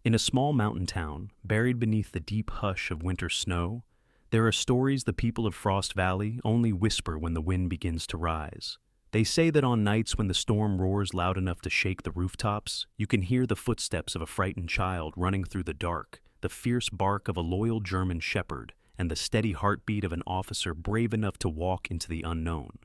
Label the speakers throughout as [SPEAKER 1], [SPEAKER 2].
[SPEAKER 1] In a small mountain town, buried beneath the deep hush of winter snow, there are stories the people of Frost Valley only whisper when the wind begins to rise. They say that on nights when the storm roars loud enough to shake the rooftops, you can hear the footsteps of a frightened child running through the dark, the fierce bark of a loyal German shepherd, and the steady heartbeat of an officer brave enough to walk into the unknown.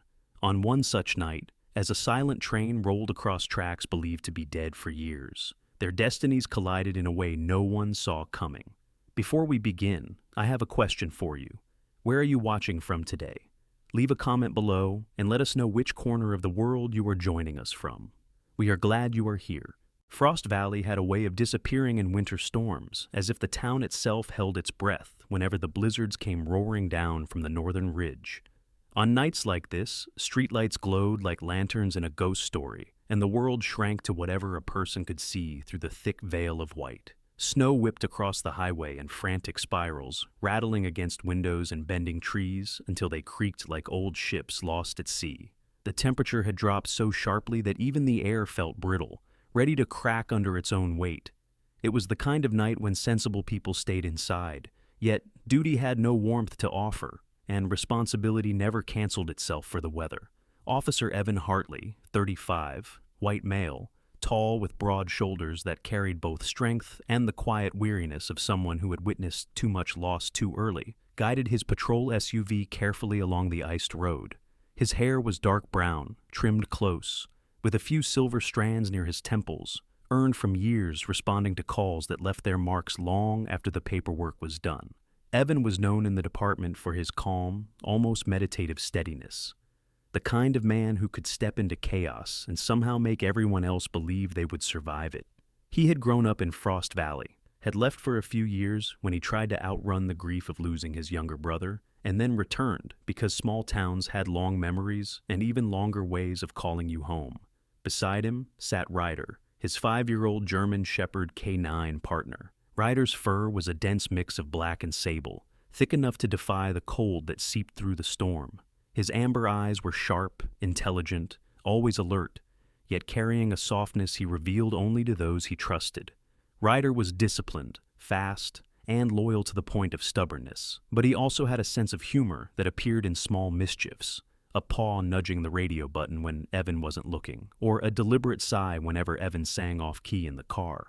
[SPEAKER 1] On one such night, as a silent train rolled across tracks believed to be dead for years, their destinies collided in a way no one saw coming. Before we begin, I have a question for you. Where are you watching from today? Leave a comment below and let us know which corner of the world you are joining us from. We are glad you are here. Frost Valley had a way of disappearing in winter storms, as if the town itself held its breath whenever the blizzards came roaring down from the northern ridge. On nights like this, streetlights glowed like lanterns in a ghost story, and the world shrank to whatever a person could see through the thick veil of white. Snow whipped across the highway in frantic spirals, rattling against windows and bending trees until they creaked like old ships lost at sea. The temperature had dropped so sharply that even the air felt brittle, ready to crack under its own weight. It was the kind of night when sensible people stayed inside, yet duty had no warmth to offer, and responsibility never canceled itself for the weather. Officer Evan Hartley, 35, white male, tall with broad shoulders that carried both strength and the quiet weariness of someone who had witnessed too much loss too early, guided his patrol SUV carefully along the iced road. His hair was dark brown, trimmed close, with a few silver strands near his temples, earned from years responding to calls that left their marks long after the paperwork was done. Evan was known in the department for his calm, almost meditative steadiness. The kind of man who could step into chaos and somehow make everyone else believe they would survive it. He had grown up in Frost Valley, had left for a few years when he tried to outrun the grief of losing his younger brother, and then returned because small towns had long memories and even longer ways of calling you home. Beside him sat Ryder, his 5-year-old German Shepherd K9 partner. Ryder's fur was a dense mix of black and sable, thick enough to defy the cold that seeped through the storm. His amber eyes were sharp, intelligent, always alert, yet carrying a softness he revealed only to those he trusted. Ryder was disciplined, fast, and loyal to the point of stubbornness, but he also had a sense of humor that appeared in small mischiefs, a paw nudging the radio button when Evan wasn't looking, or a deliberate sigh whenever Evan sang off-key in the car.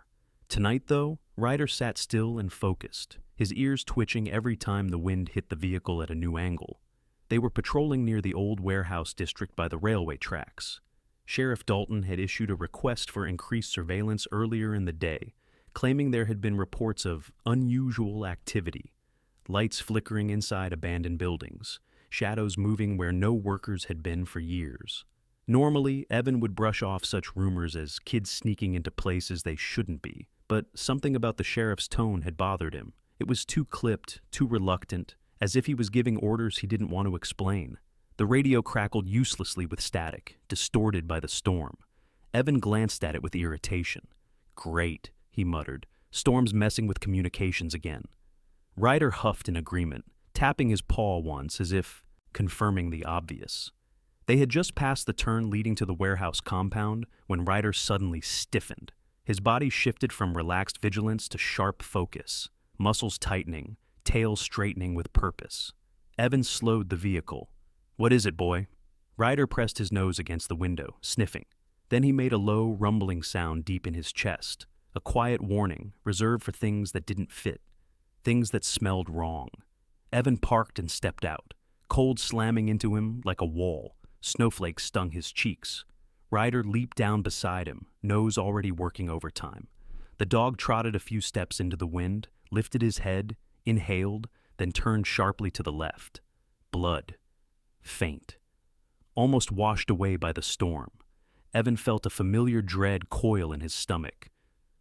[SPEAKER 1] Tonight, though, Ryder sat still and focused, his ears twitching every time the wind hit the vehicle at a new angle. They were patrolling near the old warehouse district by the railway tracks. Sheriff Dalton had issued a request for increased surveillance earlier in the day, claiming there had been reports of unusual activity, lights flickering inside abandoned buildings, shadows moving where no workers had been for years. Normally, Evan would brush off such rumors as kids sneaking into places they shouldn't be, but something about the sheriff's tone had bothered him. It was too clipped, too reluctant, as if he was giving orders he didn't want to explain. The radio crackled uselessly with static, distorted by the storm. Evan glanced at it with irritation. "Great," he muttered. "Storm's messing with communications again." Ryder huffed in agreement, tapping his paw once as if confirming the obvious. They had just passed the turn leading to the warehouse compound when Ryder suddenly stiffened. His body shifted from relaxed vigilance to sharp focus, muscles tightening, tail straightening with purpose. Evan slowed the vehicle. "What is it, boy?" Ryder pressed his nose against the window, sniffing. Then he made a low, rumbling sound deep in his chest, a quiet warning reserved for things that didn't fit, things that smelled wrong. Evan parked and stepped out, cold slamming into him like a wall. Snowflakes stung his cheeks. Ryder leaped down beside him, nose already working overtime. The dog trotted a few steps into the wind, lifted his head, inhaled, then turned sharply to the left. Blood. Faint. Almost washed away by the storm. Evan felt a familiar dread coil in his stomach.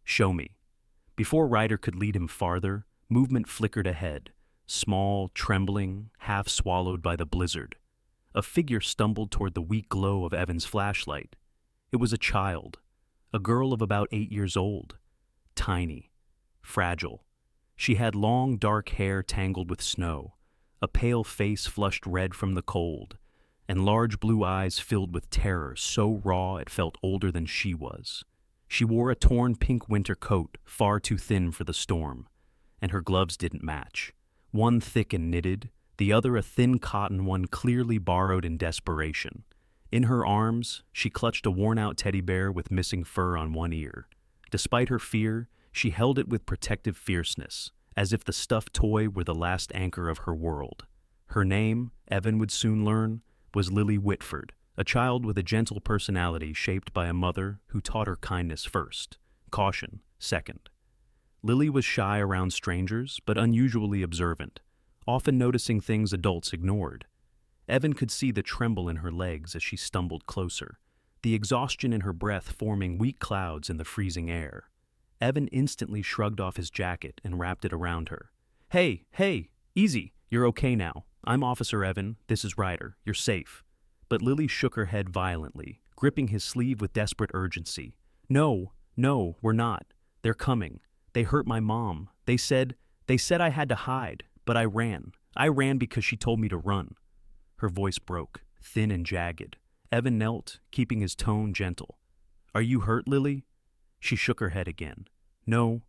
[SPEAKER 1] "Show me." Before Ryder could lead him farther, movement flickered ahead, small, trembling, half swallowed by the blizzard. A figure stumbled toward the weak glow of Evan's flashlight. It was a child, a girl of about 8 years old, tiny, fragile. She had long, dark hair tangled with snow, a pale face flushed red from the cold, and large blue eyes filled with terror so raw it felt older than she was. She wore a torn pink winter coat, far too thin for the storm, and her gloves didn't match. One thick and knitted, the other a thin cotton one clearly borrowed in desperation. In her arms, she clutched a worn-out teddy bear with missing fur on one ear. Despite her fear, she held it with protective fierceness, as if the stuffed toy were the last anchor of her world. Her name, Evan would soon learn, was Lily Whitford, a child with a gentle personality shaped by a mother who taught her kindness first, caution second. Lily was shy around strangers, but unusually observant, often noticing things adults ignored. Evan could see the tremble in her legs as she stumbled closer, the exhaustion in her breath forming weak clouds in the freezing air. Evan instantly shrugged off his jacket and wrapped it around her. Hey, easy, you're okay now. I'm Officer Evan, this is Ryder, you're safe. But Lily shook her head violently, gripping his sleeve with desperate urgency. No, we're not. They're coming. They hurt my mom. They said I had to hide, but I ran. I ran because she told me to run. Her voice broke, thin and jagged. Evan knelt, keeping his tone gentle. Are you hurt, Lily? She shook her head again. No,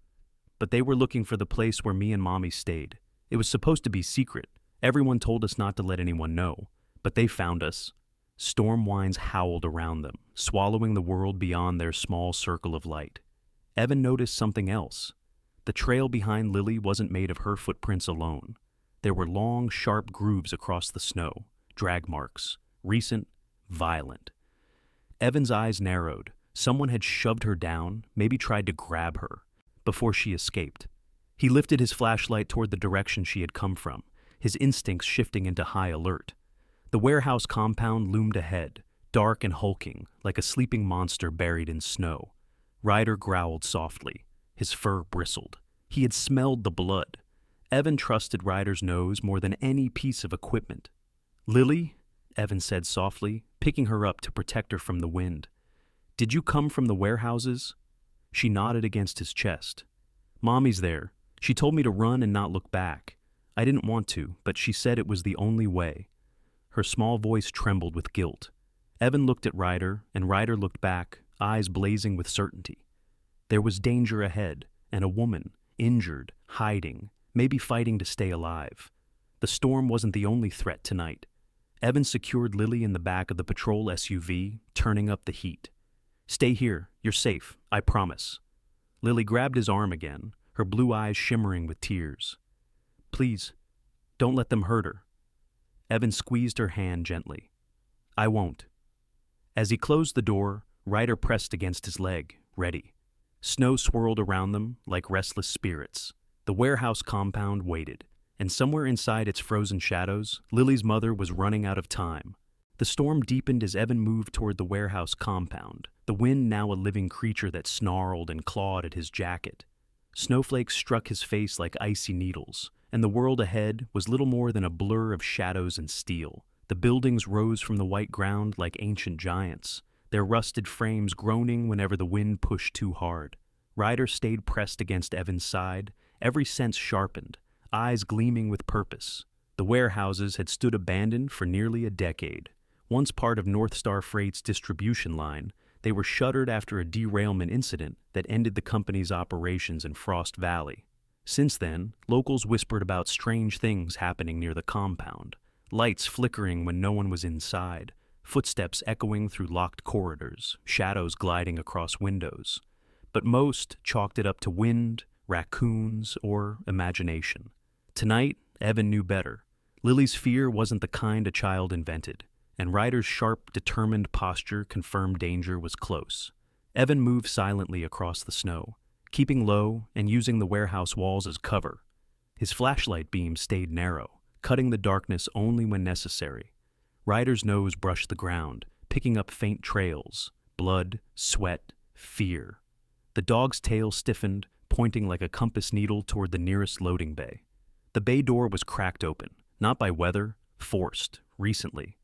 [SPEAKER 1] but they were looking for the place where me and Mommy stayed. It was supposed to be secret. Everyone told us not to let anyone know, but they found us. Storm winds howled around them, swallowing the world beyond their small circle of light. Evan noticed something else. The trail behind Lily wasn't made of her footprints alone. There were long, sharp grooves across the snow, drag marks, recent, violent. Evan's eyes narrowed. Someone had shoved her down, maybe tried to grab her, before she escaped. He lifted his flashlight toward the direction she had come from, his instincts shifting into high alert. The warehouse compound loomed ahead, dark and hulking, like a sleeping monster buried in snow. Ryder growled softly. His fur bristled. He had smelled the blood. Evan trusted Ryder's nose more than any piece of equipment. Lily, Evan said softly, picking her up to protect her from the wind. Did you come from the warehouses? She nodded against his chest. Mommy's there. She told me to run and not look back. I didn't want to, but she said it was the only way. Her small voice trembled with guilt. Evan looked at Ryder, and Ryder looked back, eyes blazing with certainty. There was danger ahead, and a woman, injured, hiding, maybe fighting to stay alive. The storm wasn't the only threat tonight. Evan secured Lily in the back of the patrol SUV, turning up the heat. Stay here, you're safe, I promise. Lily grabbed his arm again, her blue eyes shimmering with tears. Please, don't let them hurt her. Evan squeezed her hand gently. I won't. As he closed the door, Ryder pressed against his leg, ready. Snow swirled around them like restless spirits. The warehouse compound waited, and somewhere inside its frozen shadows, Lily's mother was running out of time. The storm deepened as Evan moved toward the warehouse compound, the wind now a living creature that snarled and clawed at his jacket. Snowflakes struck his face like icy needles, and the world ahead was little more than a blur of shadows and steel. The buildings rose from the white ground like ancient giants, their rusted frames groaning whenever the wind pushed too hard. Ryder stayed pressed against Evan's side, every sense sharpened, eyes gleaming with purpose. The warehouses had stood abandoned for nearly a decade. Once part of North Star Freight's distribution line, they were shuttered after a derailment incident that ended the company's operations in Frost Valley. Since then, locals whispered about strange things happening near the compound, lights flickering when no one was inside, footsteps echoing through locked corridors, shadows gliding across windows. But most chalked it up to wind, raccoons, or imagination. Tonight, Evan knew better. Lily's fear wasn't the kind a child invented, and Ryder's sharp, determined posture confirmed danger was close. Evan moved silently across the snow, keeping low and using the warehouse walls as cover. His flashlight beam stayed narrow, cutting the darkness only when necessary. Ryder's nose brushed the ground, picking up faint trails, blood, sweat, fear. The dog's tail stiffened, pointing like a compass needle toward the nearest loading bay. The bay door was cracked open, not by weather, forced, recently.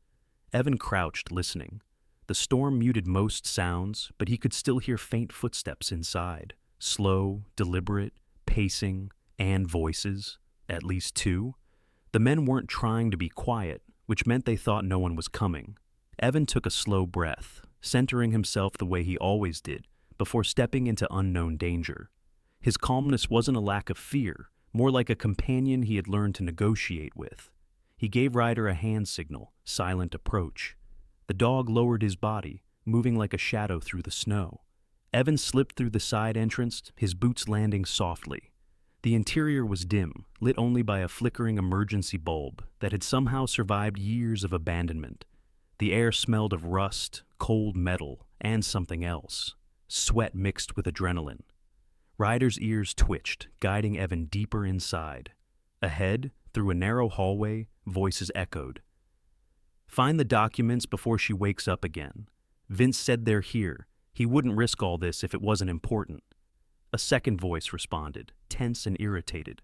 [SPEAKER 1] Evan crouched, listening. The storm muted most sounds, but he could still hear faint footsteps inside. Slow, deliberate, pacing, and voices, at least two. The men weren't trying to be quiet, which meant they thought no one was coming. Evan took a slow breath, centering himself the way he always did, before stepping into unknown danger. His calmness wasn't a lack of fear, more like a companion he had learned to negotiate with. He gave Ryder a hand signal, silent approach. The dog lowered his body, moving like a shadow through the snow. Evan slipped through the side entrance, his boots landing softly. The interior was dim, lit only by a flickering emergency bulb that had somehow survived years of abandonment. The air smelled of rust, cold metal, and something else. Sweat mixed with adrenaline. Ryder's ears twitched, guiding Evan deeper inside. Ahead, through a narrow hallway, voices echoed. "Find the documents before she wakes up again. Vince said they're here. He wouldn't risk all this if it wasn't important." A second voice responded, tense and irritated.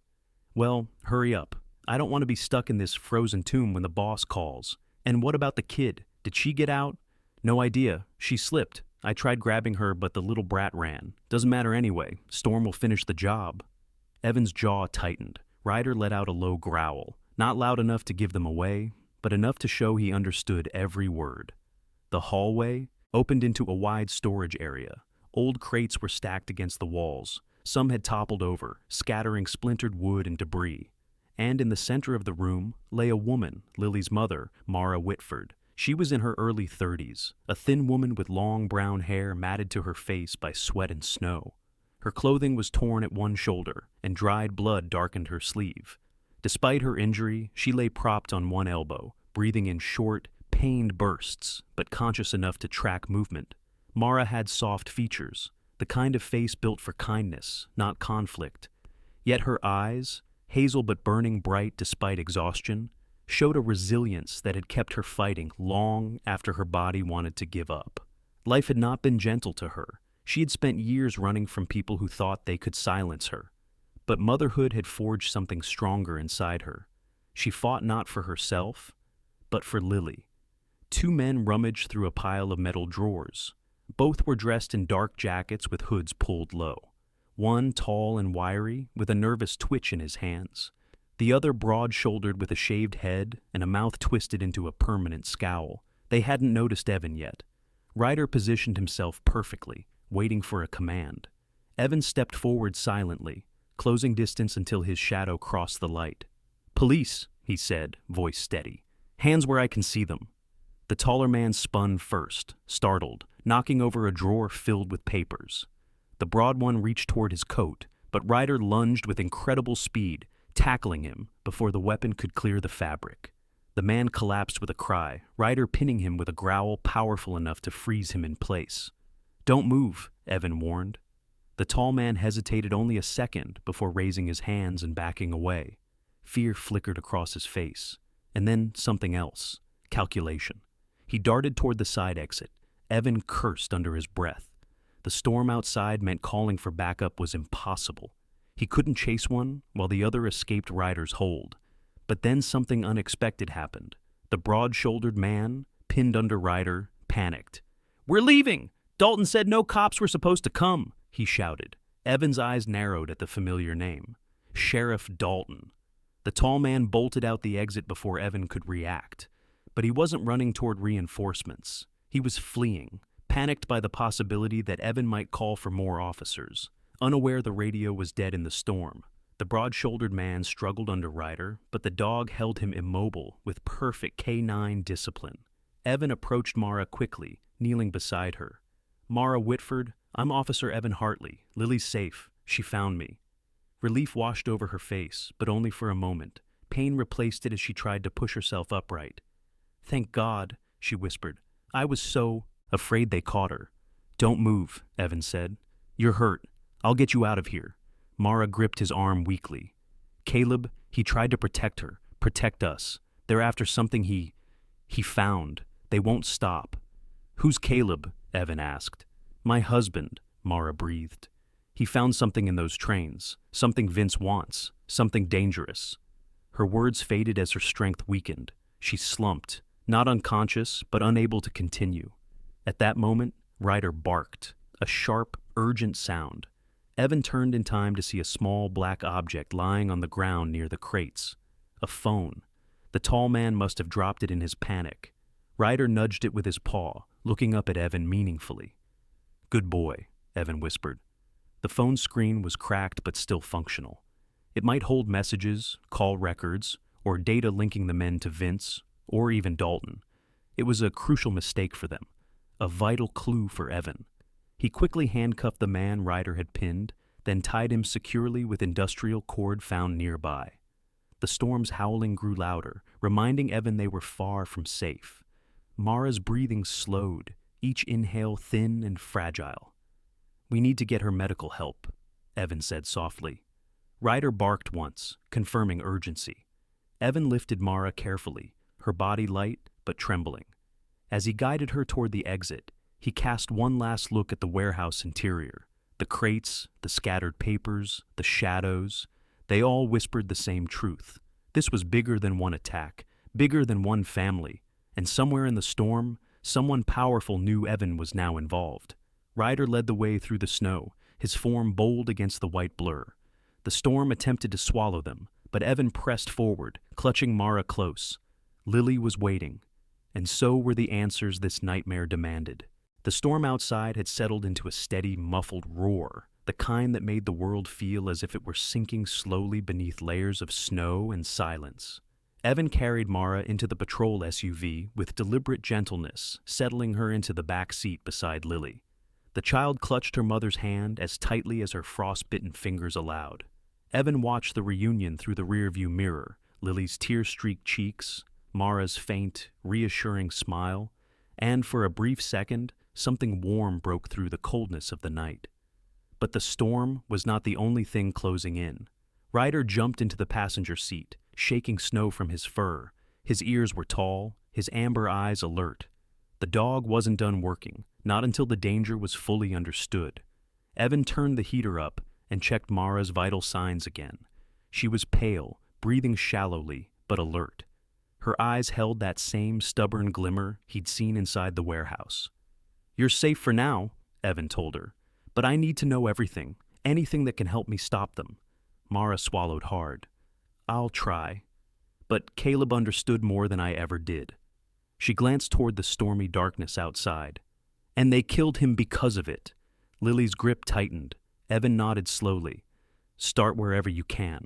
[SPEAKER 1] "Well, hurry up. I don't want to be stuck in this frozen tomb when the boss calls. And what about the kid? Did she get out?" "No idea. She slipped. I tried grabbing her, but the little brat ran. Doesn't matter anyway. Storm will finish the job." Evan's jaw tightened. Ryder let out a low growl, not loud enough to give them away, but enough to show he understood every word. The hallway opened into a wide storage area. Old crates were stacked against the walls. Some had toppled over, scattering splintered wood and debris. And in the center of the room lay a woman, Lily's mother, Mara Whitford. She was in her early 30s, a thin woman with long brown hair matted to her face by sweat and snow. Her clothing was torn at one shoulder, and dried blood darkened her sleeve. Despite her injury, she lay propped on one elbow, breathing in short, pained bursts, but conscious enough to track movement. Mara had soft features, the kind of face built for kindness, not conflict. Yet her eyes, hazel but burning bright despite exhaustion, showed a resilience that had kept her fighting long after her body wanted to give up. Life had not been gentle to her. She had spent years running from people who thought they could silence her. But motherhood had forged something stronger inside her. She fought not for herself, but for Lily. Two men rummaged through a pile of metal drawers. Both were dressed in dark jackets with hoods pulled low. One tall and wiry, with a nervous twitch in his hands. The other broad-shouldered with a shaved head and a mouth twisted into a permanent scowl. They hadn't noticed Evan yet. Ryder positioned himself perfectly, waiting for a command. Evan stepped forward silently, closing distance until his shadow crossed the light. "Police," he said, voice steady. "Hands where I can see them." The taller man spun first, startled, knocking over a drawer filled with papers. The broad one reached toward his coat, but Ryder lunged with incredible speed, tackling him before the weapon could clear the fabric. The man collapsed with a cry, Ryder pinning him with a growl powerful enough to freeze him in place. "Don't move," Evan warned. The tall man hesitated only a second before raising his hands and backing away. Fear flickered across his face, and then something else, calculation. He darted toward the side exit. Evan cursed under his breath. The storm outside meant calling for backup was impossible. He couldn't chase one while the other escaped Ryder's hold. But then something unexpected happened. The broad-shouldered man, pinned under Ryder, panicked. "We're leaving! Dalton said no cops were supposed to come," he shouted. Evan's eyes narrowed at the familiar name. Sheriff Dalton. The tall man bolted out the exit before Evan could react. But he wasn't running toward reinforcements. He was fleeing, panicked by the possibility that Evan might call for more officers. Unaware the radio was dead in the storm. The broad-shouldered man struggled under Ryder, but the dog held him immobile with perfect canine discipline. Evan approached Mara quickly, kneeling beside her. "Mara Whitford, I'm Officer Evan Hartley. Lily's safe. She found me." Relief washed over her face, but only for a moment. Pain replaced it as she tried to push herself upright. "Thank God," she whispered. "I was so afraid they caught her." "Don't move," Evan said. "You're hurt. I'll get you out of here." Mara gripped his arm weakly. "Caleb, he tried to protect her, protect us. They're after something he found. They won't stop." "Who's Caleb?" Evan asked. "My husband," Mara breathed. "He found something in those trains, something Vince wants, something dangerous." Her words faded as her strength weakened. She slumped, not unconscious, but unable to continue. At that moment, Ryder barked, a sharp, urgent sound. Evan turned in time to see a small black object lying on the ground near the crates. A phone. The tall man must have dropped it in his panic. Ryder nudged it with his paw, looking up at Evan meaningfully. "Good boy," Evan whispered. The phone screen was cracked but still functional. It might hold messages, call records, or data linking the men to Vince, or even Dalton. It was a crucial mistake for them, a vital clue for Evan. He quickly handcuffed the man Ryder had pinned, then tied him securely with industrial cord found nearby. The storm's howling grew louder, reminding Evan they were far from safe. Mara's breathing slowed, each inhale thin and fragile. "We need to get her medical help," Evan said softly. Ryder barked once, confirming urgency. Evan lifted Mara carefully, her body light but trembling. As he guided her toward the exit, he cast one last look at the warehouse interior. The crates, the scattered papers, the shadows, they all whispered the same truth. This was bigger than one attack, bigger than one family, and somewhere in the storm, someone powerful knew Evan was now involved. Ryder led the way through the snow, his form bold against the white blur. The storm attempted to swallow them, but Evan pressed forward, clutching Mara close. Lily was waiting, and so were the answers this nightmare demanded. The storm outside had settled into a steady, muffled roar, the kind that made the world feel as if it were sinking slowly beneath layers of snow and silence. Evan carried Mara into the patrol SUV with deliberate gentleness, settling her into the back seat beside Lily. The child clutched her mother's hand as tightly as her frostbitten fingers allowed. Evan watched the reunion through the rearview mirror, Lily's tear-streaked cheeks, Mara's faint, reassuring smile, and for a brief second, something warm broke through the coldness of the night. But the storm was not the only thing closing in. Ryder jumped into the passenger seat, shaking snow from his fur. His ears were tall, his amber eyes alert. The dog wasn't done working, not until the danger was fully understood. Evan turned the heater up and checked Mara's vital signs again. She was pale, breathing shallowly, but alert. Her eyes held that same stubborn glimmer he'd seen inside the warehouse. "You're safe for now," Evan told her, "but I need to know everything, anything that can help me stop them." Mara swallowed hard. "I'll try." But Caleb understood more than I ever did. She glanced toward the stormy darkness outside. "And they killed him because of it." Lily's grip tightened. Evan nodded slowly. "Start wherever you can."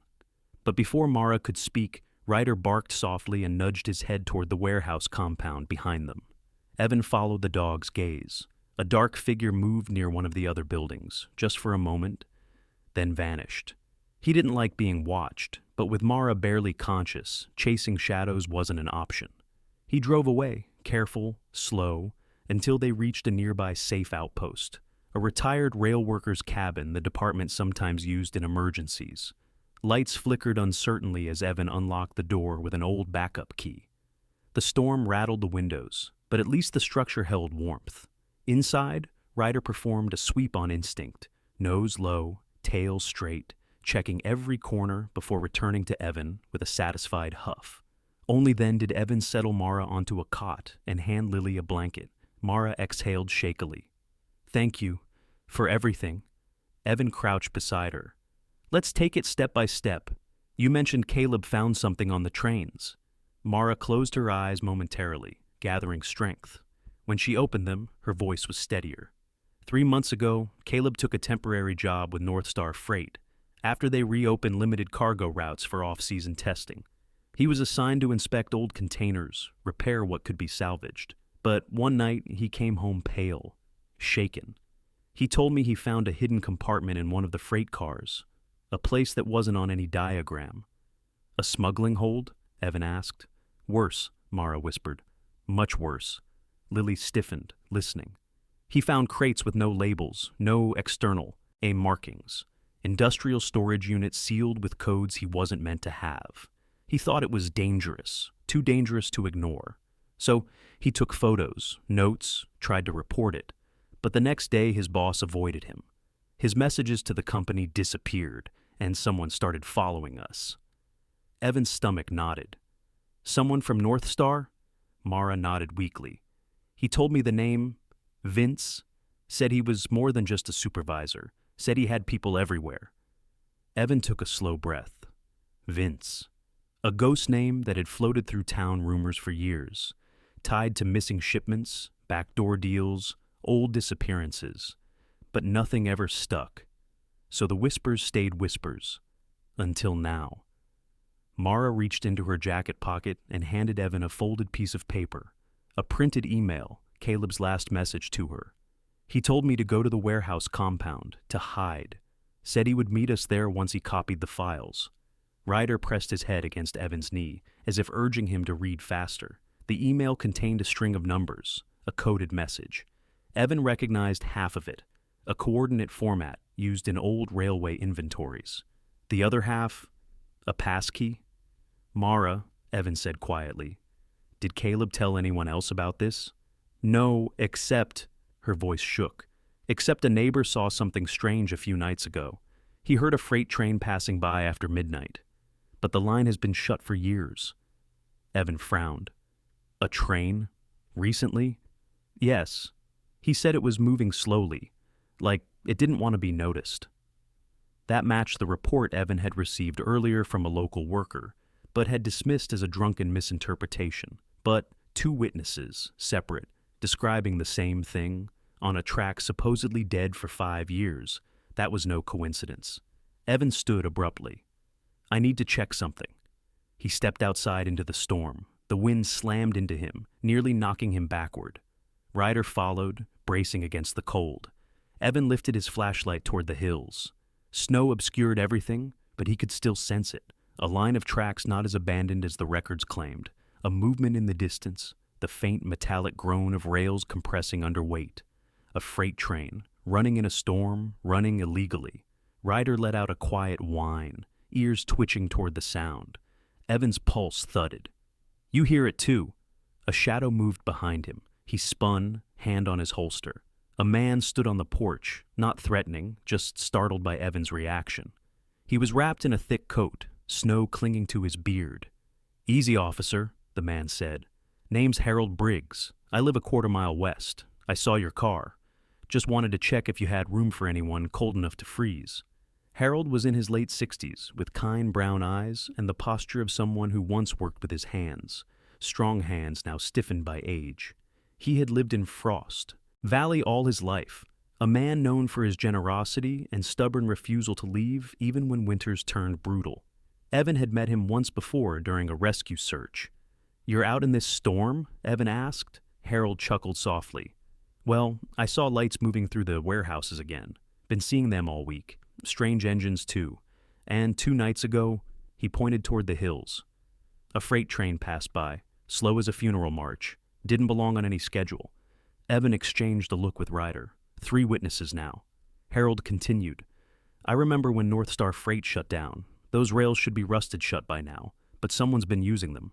[SPEAKER 1] But before Mara could speak, Ryder barked softly and nudged his head toward the warehouse compound behind them. Evan followed the dog's gaze. A dark figure moved near one of the other buildings, just for a moment, then vanished. He didn't like being watched, but with Mara barely conscious, chasing shadows wasn't an option. He drove away, careful, slow, until they reached a nearby safe outpost, a retired rail worker's cabin the department sometimes used in emergencies. Lights flickered uncertainly as Evan unlocked the door with an old backup key. The storm rattled the windows, but at least the structure held warmth. Inside, Ryder performed a sweep on instinct, nose low, tail straight, checking every corner before returning to Evan with a satisfied huff. Only then did Evan settle Mara onto a cot and hand Lily a blanket. Mara exhaled shakily. "Thank you for everything." Evan crouched beside her. "Let's take it step by step. You mentioned Caleb found something on the trains." Mara closed her eyes momentarily, gathering strength. When she opened them, her voice was steadier. 3 months ago, Caleb took a temporary job with North Star Freight, after they reopened limited cargo routes for off-season testing. He was assigned to inspect old containers, repair what could be salvaged. But one night, he came home pale, shaken. He told me he found a hidden compartment in one of the freight cars, a place that wasn't on any diagram. "A smuggling hold?" Evan asked. "Worse," Mara whispered. "Much worse." Lily stiffened, listening. "He found crates with no labels, no external AIM markings. Industrial storage units sealed with codes he wasn't meant to have. He thought it was dangerous, too dangerous to ignore. So he took photos, notes, tried to report it. But the next day his boss avoided him. His messages to the company disappeared, and someone started following us." Evan's stomach nodded. "Someone from North Star?" Mara nodded weakly. "He told me the name, Vince, said he was more than just a supervisor, said he had people everywhere." Evan took a slow breath. Vince. A ghost name that had floated through town rumors for years, tied to missing shipments, backdoor deals, old disappearances. but nothing ever stuck. So the whispers stayed whispers. Until now. Mara reached into her jacket pocket and handed Evan a folded piece of paper, a printed email, Caleb's last message to her. He told me to go to the warehouse compound, to hide. Said he would meet us there once he copied the files. Ryder pressed his head against Evan's knee, as if urging him to read faster. The email contained a string of numbers, a coded message. Evan recognized half of it, a coordinate format used in old railway inventories. The other half, a passkey. Mara, Evan said quietly. Did Caleb tell anyone else about this? No, except, her voice shook, except a neighbor saw something strange a few nights ago. He heard a freight train passing by after midnight. But the line has been shut for years. Evan frowned. A train? Recently? Yes. He said it was moving slowly, like it didn't want to be noticed. That matched the report Evan had received earlier from a local worker, but had dismissed as a drunken misinterpretation. But two witnesses, separate, describing the same thing, on a track supposedly dead for 5 years. That was no coincidence. Evan stood abruptly. I need to check something. He stepped outside into the storm. The wind slammed into him, nearly knocking him backward. Ryder followed, bracing against the cold. Evan lifted his flashlight toward the hills. Snow obscured everything, but he could still sense it. A line of tracks not as abandoned as the records claimed. A movement in the distance, the faint metallic groan of rails compressing under weight. A freight train, running in a storm, running illegally. Ryder let out a quiet whine, ears twitching toward the sound. Evan's pulse thudded. You hear it too. A shadow moved behind him. He spun, hand on his holster. A man stood on the porch, not threatening, just startled by Evan's reaction. He was wrapped in a thick coat, snow clinging to his beard. Easy, officer, the man said. Name's Harold Briggs. I live a quarter-mile west. I saw your car. Just wanted to check if you had room for anyone cold enough to freeze. Harold was in his late 60s, with kind brown eyes and the posture of someone who once worked with his hands, strong hands now stiffened by age. He had lived in Frost Valley all his life, a man known for his generosity and stubborn refusal to leave even when winters turned brutal. Evan had met him once before during a rescue search. You're out in this storm? Evan asked. Harold chuckled softly. Well, I saw lights moving through the warehouses again. Been seeing them all week. Strange engines, too. And 2 nights ago, he pointed toward the hills. A freight train passed by, slow as a funeral march. Didn't belong on any schedule. Evan exchanged a look with Ryder. 3 witnesses now. Harold continued. I remember when North Star Freight shut down. Those rails should be rusted shut by now, but someone's been using them.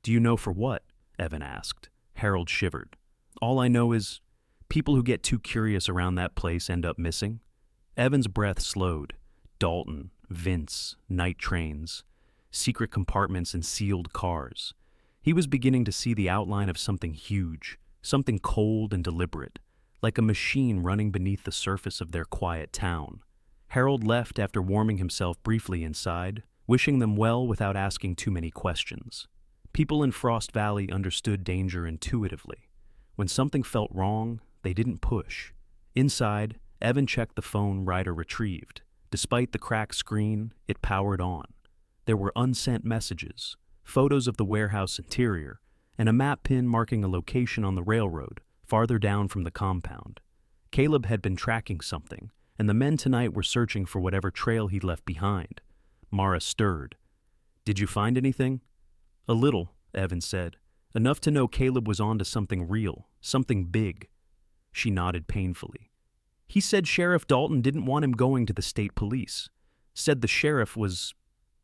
[SPEAKER 1] Do you know for what? Evan asked. Harold shivered. All I know is people who get too curious around that place end up missing. Evan's breath slowed. Dalton, Vince, night trains, secret compartments and sealed cars. He was beginning to see the outline of something huge, something cold and deliberate, like a machine running beneath the surface of their quiet town. Harold left after warming himself briefly inside, wishing them well without asking too many questions. People in Frost Valley understood danger intuitively. When something felt wrong, they didn't push. Inside, Evan checked the phone Ryder retrieved. Despite the cracked screen, it powered on. There were unsent messages, photos of the warehouse interior, and a map pin marking a location on the railroad, farther down from the compound. Caleb had been tracking something, and the men tonight were searching for whatever trail he'd left behind. Mara stirred. Did you find anything? A little, Evan said. Enough to know Caleb was onto something real, something big. She nodded painfully. He said Sheriff Dalton didn't want him going to the state police. Said the sheriff was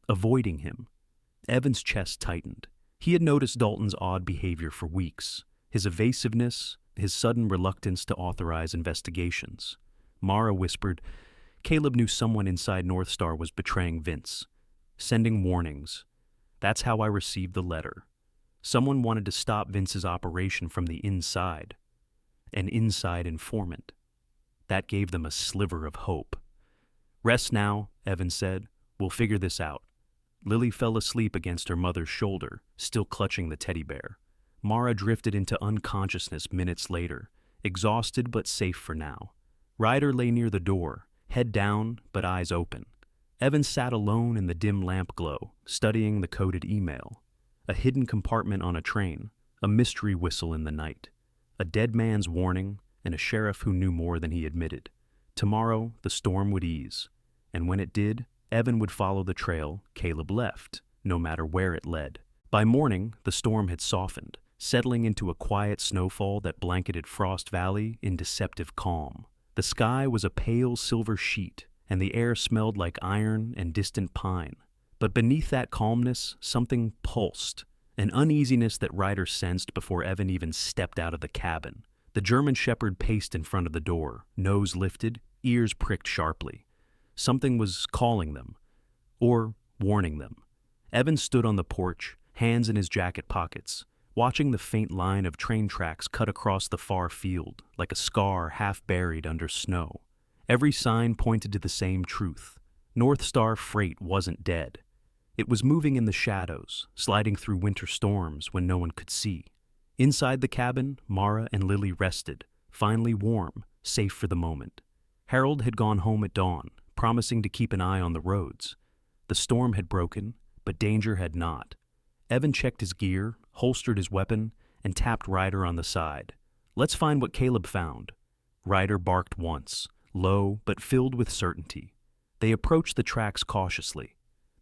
[SPEAKER 1] avoiding him. Evan's chest tightened. He had noticed Dalton's odd behavior for weeks. His evasiveness, his sudden reluctance to authorize investigations. Mara whispered, Caleb knew someone inside North Star was betraying Vince. Sending warnings. That's how I received the letter. Someone wanted to stop Vince's operation from the inside. An inside informant. That gave them a sliver of hope. Rest now, Evan said. We'll figure this out. Lily fell asleep against her mother's shoulder, still clutching the teddy bear. Mara drifted into unconsciousness minutes later, exhausted but safe for now. Ryder lay near the door, head down but eyes open. Evan sat alone in the dim lamp glow, studying the coded email. A hidden compartment on a train, a mystery whistle in the night, a dead man's warning, and a sheriff who knew more than he admitted. Tomorrow, the storm would ease, and when it did, Evan would follow the trail Caleb left, no matter where it led. By morning, the storm had softened, settling into a quiet snowfall that blanketed Frost Valley in deceptive calm. The sky was a pale silver sheet, and the air smelled like iron and distant pine. But beneath that calmness, something pulsed, an uneasiness that Ryder sensed before Evan even stepped out of the cabin. The German shepherd paced in front of the door, nose lifted, ears pricked sharply. Something was calling them, or warning them. Evan stood on the porch, hands in his jacket pockets, watching the faint line of train tracks cut across the far field, like a scar half buried under snow. Every sign pointed to the same truth. North Star Freight wasn't dead. It was moving in the shadows, sliding through winter storms when no one could see. Inside the cabin, Mara and Lily rested, finally warm, safe for the moment. Harold had gone home at dawn, promising to keep an eye on the roads. The storm had broken, but danger had not. Evan checked his gear, holstered his weapon, and tapped Ryder on the side. "Let's find what Caleb found." Ryder barked once, low but filled with certainty. They approached the tracks cautiously.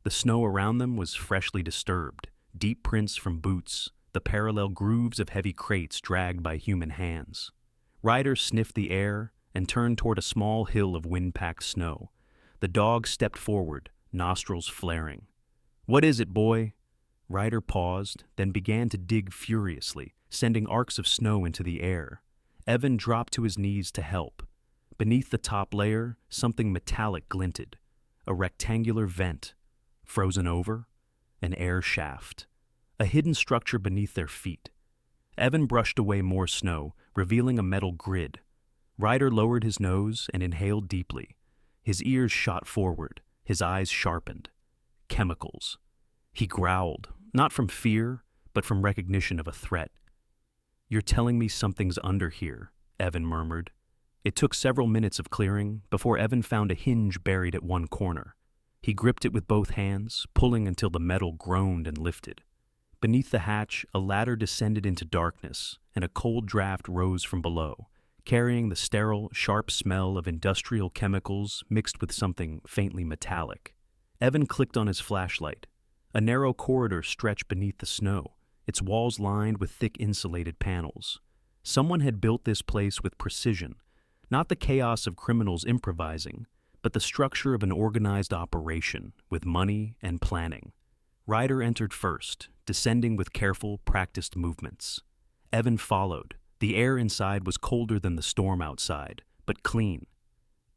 [SPEAKER 1] The snow around them was freshly disturbed, deep prints from boots, the parallel grooves of heavy crates dragged by human hands. Ryder sniffed the air and turned toward a small hill of wind-packed snow. The dog stepped forward, nostrils flaring. "What is it, boy?" Ryder paused, then began to dig furiously, sending arcs of snow into the air. Evan dropped to his knees to help. Beneath the top layer, something metallic glinted. A rectangular vent. Frozen over? An air shaft. A hidden structure beneath their feet. Evan brushed away more snow, revealing a metal grid. Ryder lowered his nose and inhaled deeply. His ears shot forward, his eyes sharpened. Chemicals. He growled, not from fear, but from recognition of a threat. "You're telling me something's under here," Evan murmured. It took several minutes of clearing before Evan found a hinge buried at one corner. He gripped it with both hands, pulling until the metal groaned and lifted. Beneath the hatch, a ladder descended into darkness, and a cold draft rose from below, carrying the sterile, sharp smell of industrial chemicals mixed with something faintly metallic. Evan clicked on his flashlight. A narrow corridor stretched beneath the snow, its walls lined with thick insulated panels. Someone had built this place with precision, not the chaos of criminals improvising, but the structure of an organized operation with money and planning. Ryder entered first, descending with careful, practiced movements. Evan followed. The air inside was colder than the storm outside, but clean.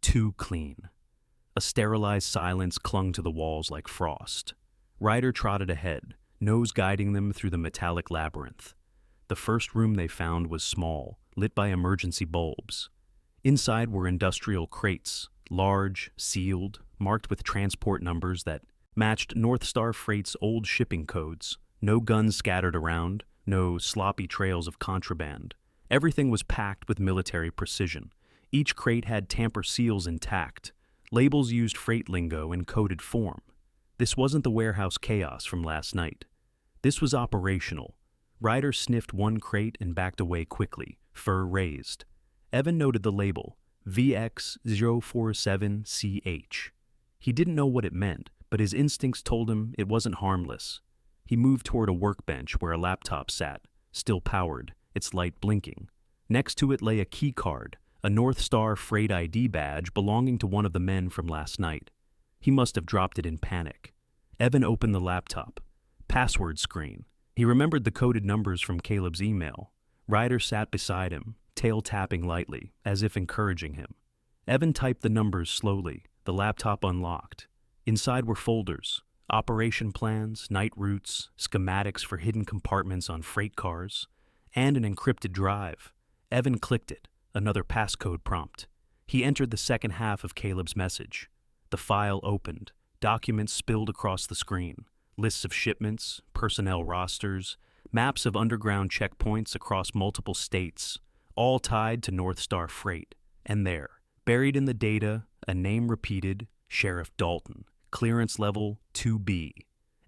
[SPEAKER 1] Too clean. A sterilized silence clung to the walls like frost. Ryder trotted ahead, nose guiding them through the metallic labyrinth. The first room they found was small, lit by emergency bulbs. Inside were industrial crates, large, sealed, marked with transport numbers that matched North Star Freight's old shipping codes. No guns scattered around, no sloppy trails of contraband. Everything was packed with military precision. Each crate had tamper seals intact. Labels used freight lingo in coded form. This wasn't the warehouse chaos from last night. This was operational. Ryder sniffed one crate and backed away quickly, fur raised. Evan noted the label, VX047CH. He didn't know what it meant, but his instincts told him it wasn't harmless. He moved toward a workbench where a laptop sat, still powered, its light blinking. Next to it lay a key card, a North Star Freight ID badge belonging to one of the men from last night. He must have dropped it in panic. Evan opened the laptop. Password screen. He remembered the coded numbers from Caleb's email. Ryder sat beside him, tail tapping lightly, as if encouraging him. Evan typed the numbers slowly, the laptop unlocked. Inside were folders, operation plans, night routes, schematics for hidden compartments on freight cars, and an encrypted drive. Evan clicked it, another passcode prompt. He entered the second half of Caleb's message. The file opened, documents spilled across the screen, lists of shipments, personnel rosters, maps of underground checkpoints across multiple states, all tied to North Star Freight. And there, Buried in the data, a name repeated, Sheriff Dalton, clearance level 2B.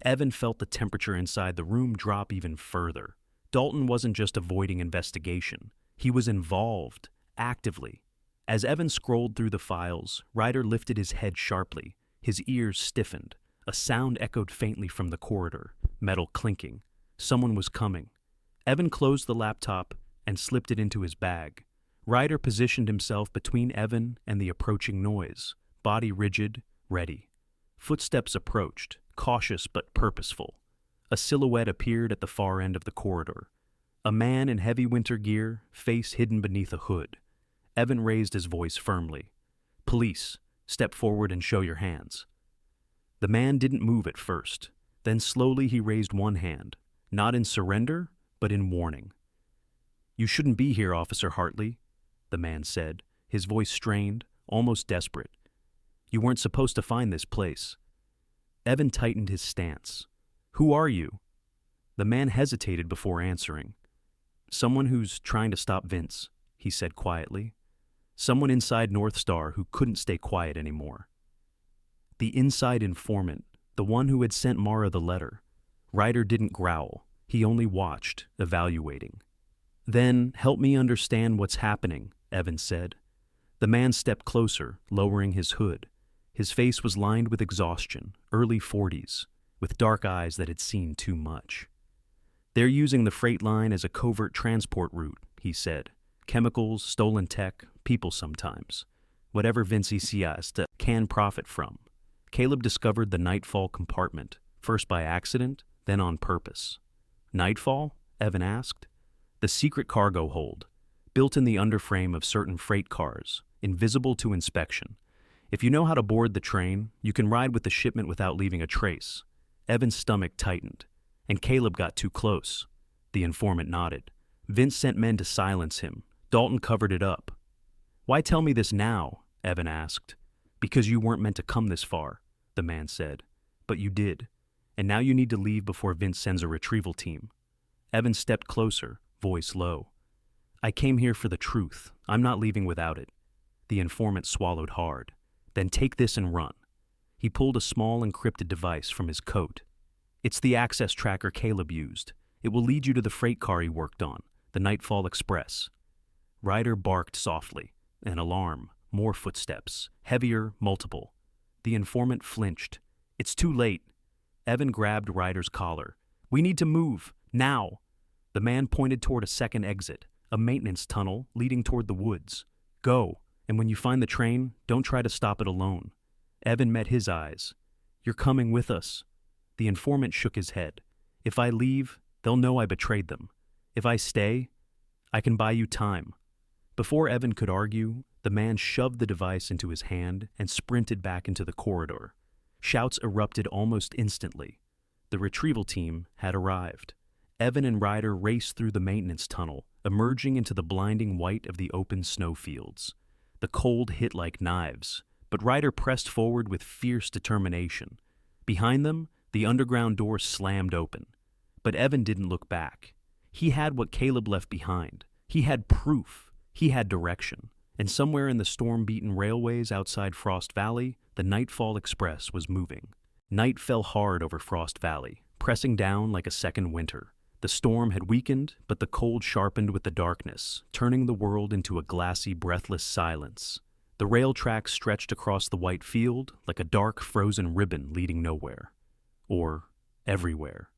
[SPEAKER 1] Evan felt the temperature inside the room drop even further. Dalton wasn't just avoiding investigation. He was involved, actively. As Evan scrolled through the files, Ryder lifted his head sharply. His ears stiffened. A sound echoed faintly from the corridor, metal clinking. Someone was coming. Evan closed the laptop and slipped it into his bag. Ryder positioned himself between Evan and the approaching noise, body rigid, ready. Footsteps approached, cautious but purposeful. A silhouette appeared at the far end of the corridor. A man in heavy winter gear, face hidden beneath a hood. Evan raised his voice firmly. "Police, step forward and show your hands." The man didn't move at first. Then slowly he raised one hand, not in surrender, but in warning. "You shouldn't be here, Officer Hartley," the man said, his voice strained, almost desperate. "You weren't supposed to find this place." Evan tightened his stance. "Who are you?" The man hesitated before answering. "Someone who's trying to stop Vince," he said quietly. Someone inside North Star who couldn't stay quiet anymore. The inside informant, the one who had sent Mara the letter. Ryder didn't growl. He only watched, evaluating. "Then help me understand what's happening," Evan said. The man stepped closer, lowering his hood. His face was lined with exhaustion, early 40s, with dark eyes that had seen too much. "They're using the freight line as a covert transport route," he said. "Chemicals, stolen tech, people sometimes. Whatever Vince Isiasta can profit from." Caleb discovered the Nightfall compartment, first by accident, then on purpose. "Nightfall?" Evan asked. "The secret cargo hold, built in the underframe of certain freight cars, invisible to inspection. If you know how to board the train, you can ride with the shipment without leaving a trace." Evan's stomach tightened, and Caleb got too close. The informant nodded. "Vince sent men to silence him. Dalton covered it up." "Why tell me this now?" Evan asked. "Because you weren't meant to come this far," the man said. "But you did. And now you need to leave before Vince sends a retrieval team." Evan stepped closer, voice low. "I came here for the truth. I'm not leaving without it." The informant swallowed hard. "Then take this and run." He pulled a small encrypted device from his coat. "It's the access tracker Caleb used. It will lead you to the freight car he worked on, the Nightfall Express." Ryder barked softly. An alarm, more footsteps, heavier, multiple. The informant flinched. "It's too late." Evan grabbed Ryder's collar. "We need to move, now." The man pointed toward a second exit, a maintenance tunnel leading toward the woods. "Go, and when you find the train, don't try to stop it alone." Evan met his eyes. "You're coming with us." The informant shook his head. "If I leave, they'll know I betrayed them. If I stay, I can buy you time." Before Evan could argue, the man shoved the device into his hand and sprinted back into the corridor. Shouts erupted almost instantly. The retrieval team had arrived. Evan and Ryder raced through the maintenance tunnel, emerging into the blinding white of the open snowfields. The cold hit like knives, but Ryder pressed forward with fierce determination. Behind them, the underground door slammed open. But Evan didn't look back. He had what Caleb left behind. He had proof. He had direction. And somewhere in the storm-beaten railways outside Frost Valley, the Nightfall Express was moving. Night fell hard over Frost Valley, pressing down like a second winter. The storm had weakened, but the cold sharpened with the darkness, turning the world into a glassy, breathless silence. The rail tracks stretched across the white field like a dark, frozen ribbon leading nowhere. Or everywhere.